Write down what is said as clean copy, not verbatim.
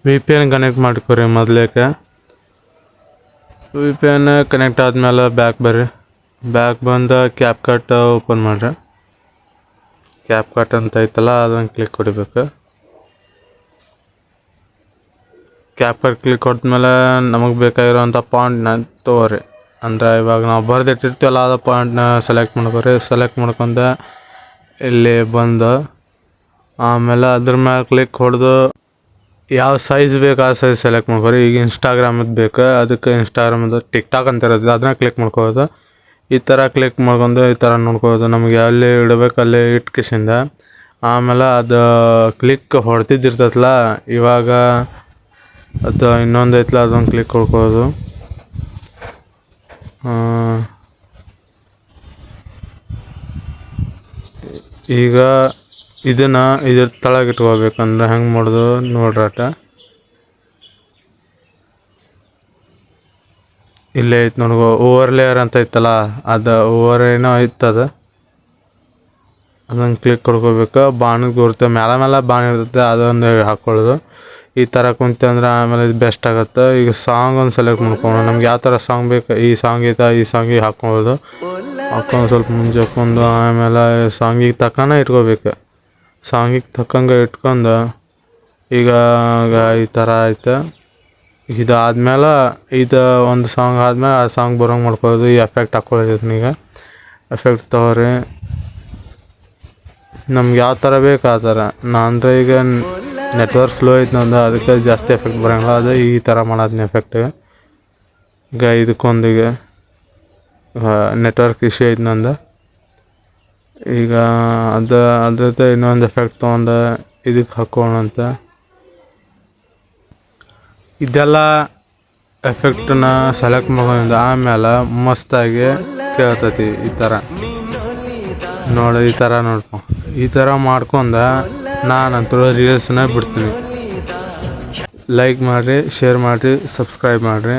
V P N connect ಮಾಡ್ಕೊರಿ ಮೊದಲೇಕೆ. V P N connect ಆದಮೇಲೆ ಬ್ಯಾಕ್ ಬರ್ರಿ. ಬ್ಯಾಕ್ ಬಂದು ಕ್ಯಾಪ್ ಕಟ್ ಓಪನ್ ಮಾಡಿರಿ. ಕ್ಯಾಪ್ ಕಟ್ ಅಂತ ಐತಲ್ಲ ಅದನ್ನು ಕ್ಲಿಕ್ ಹೊಡಿಬೇಕು. ಕ್ಯಾಪ್ ಕಟ್ ಕ್ಲಿಕ್ ಹೊಡೆದ್ಮೇಲೆ ನಮಗೆ ಬೇಕಾಗಿರೋವಂಥ ಪಾಯಿಂಟ್ನ ತೊಗೊರಿ. ಅಂದರೆ ಇವಾಗ ನಾವು ಬರೆದಿಟ್ಟಿರ್ತೀವಲ್ಲ ಅದು ಪಾಯಿಂಟ್ನ ಸೆಲೆಕ್ಟ್ ಮಾಡ್ಕೊರಿ. ಸೆಲೆಕ್ಟ್ ಮಾಡ್ಕೊಂಡು ಇಲ್ಲಿ ಬಂದು ಆಮೇಲೆ ಅದ್ರ ಮೇಲೆ ಕ್ಲಿಕ್ ಹೊಡೆದು ಯಾವ ಸೈಜ್ ಬೇಕು ಆ ಸೈಜ್ ಸೆಲೆಕ್ಟ್ ಮಾಡ್ಕೊರಿ. ಈಗ ಇನ್ಸ್ಟಾಗ್ರಾಮದ್ದು ಬೇಕು, ಅದಕ್ಕೆ ಇನ್ಸ್ಟಾಗ್ರಾಮದ್ದು ಟಿಕ್ಟಾಕ್ ಅಂತ ಇರುತ್ತೆ ಅದನ್ನ ಕ್ಲಿಕ್ ಮಾಡ್ಕೋಬೋದು. ಈ ಥರ ಕ್ಲಿಕ್ ಮಾಡ್ಕೊಂಡು ಈ ಥರ ನೋಡ್ಕೋಬೋದು. ನಮಗೆ ಅಲ್ಲಿ ಇಡಬೇಕು ಅಲ್ಲಿ ಇಟ್ಕಿಸಿಂದ ಆಮೇಲೆ ಅದು ಕ್ಲಿಕ್ ಹೊಡ್ತಿದ್ದಿರ್ತೈತಲ್ಲ, ಇವಾಗ ಅದು ಇನ್ನೊಂದು ಐತಲ್ಲ ಅದೊಂದು ಕ್ಲಿಕ್ ಹೊಡ್ಕೋದು. ಈಗ ಇದನ್ನು ಇದ್ರ ತಳಗೆ ಇಟ್ಕೋಬೇಕಂದ್ರೆ ಹೆಂಗೆ ಮಾಡೋದು ನೋಡ್ರಾಟ. ಇಲ್ಲೇ ಐತೆ ನೋಡ್ಕೋ, ಓವರ್ ಲೇಯರ್ ಅಂತ ಐತಲ್ಲ ಅದು ಓವರ್ ಏನೋ ಐತದ ಅದನ್ನು ಕ್ಲಿಕ್ ಕೊಡ್ಕೋಬೇಕು. ಬಾಣದ ಗುರುತು ಮೇಲೆ ಬಾಣ ಇರ್ತೈತೆ ಅದೊಂದು ಹಾಕ್ಕೊಳ್ಳೋದು. ಈ ಥರ ಕುಂತಂದ್ರೆ ಆಮೇಲೆ ಇದು ಬೆಸ್ಟ್ ಆಗುತ್ತೆ. ಈಗ ಸಾಂಗ್ ಒಂದು ಸೆಲೆಕ್ಟ್ ಮಾಡ್ಕೊಂಡು ನಮ್ಗೆ ಯಾವ ಥರ ಸಾಂಗ್ ಬೇಕು, ಈ ಸಾಂಗ್ ಐತೆ ಈ ಸಾಂಗಿಗೆ ಹಾಕ್ಕೊಳ್ಳೋದು. ಹಾಕ್ಕೊಂಡು ಸ್ವಲ್ಪ ಮುಂಚೆ ಹಾಕ್ಕೊಂಡು ಆಮೇಲೆ ಸಾಂಗಿಗೆ ತಕ್ಕನ ಇಟ್ಕೋಬೇಕು. ಸಾಂಗಿಗೆ ತಕ್ಕಂಗೆ ಇಟ್ಕೊಂಡು ಈಗ ಈ ಥರ ಆಯ್ತು. ಇದಾದ್ಮೇಲೆ ಇದು ಒಂದು ಸಾಂಗ್ ಆದ್ಮೇಲೆ ಆ ಸಾಂಗ್ ಬರೋಂಗೆ ಮಾಡ್ಕೊಳ್ಳೋದು. ಈ ಎಫೆಕ್ಟ್ ಹಾಕ್ಕೊಳ್ಳೋದು. ಈಗ ಎಫೆಕ್ಟ್ ತೊಗೊರಿ, ನಮ್ಗೆ ಯಾವ ಥರ ಬೇಕು ಆ ಥರ. ಅಂದರೆ ಈಗ ನೆಟ್ವರ್ಕ್ ಸ್ಲೋ ಐತೆ ನಂದು, ಅದಕ್ಕೆ ಜಾಸ್ತಿ ಎಫೆಕ್ಟ್ ಬರೋಂಗಿಲ್ಲ. ಅದು ಈ ಥರ ಮಾಡೋದನ್ನ ಎಫೆಕ್ಟ್. ಈಗ ಇದಕ್ಕೊಂದಿಗೆ ನೆಟ್ವರ್ಕ್ ಇಶ್ಯೂ ಐತೆ ನಂದು. ಈಗ ಅದ್ರದ್ದು ಇನ್ನೊಂದು ಎಫೆಕ್ಟ್ ತೊಗೊಂಡು ಇದಕ್ಕೆ ಹಾಕೋಣಂತ. ಇದೆಲ್ಲ ಎಫೆಕ್ಟನ್ನ ಸೆಲೆಕ್ಟ್ ಮಾಡ್ಕೊಂಡು ಆಮೇಲೆ ಮಸ್ತಾಗಿ ಕೇಳ್ತೈತಿ. ಈ ಥರ ನೋಡಿ, ಈ ಥರ ನೋಡ್ಕೊ. ಈ ಥರ ಮಾಡ್ಕೊಂಡು ನಾನಂತೂ ರೀಲ್ಸ್ನ ಬಿಡ್ತೀನಿ. ಲೈಕ್ ಮಾಡಿರಿ, ಶೇರ್ ಮಾಡಿರಿ, ಸಬ್ಸ್ಕ್ರೈಬ್ ಮಾಡಿರಿ.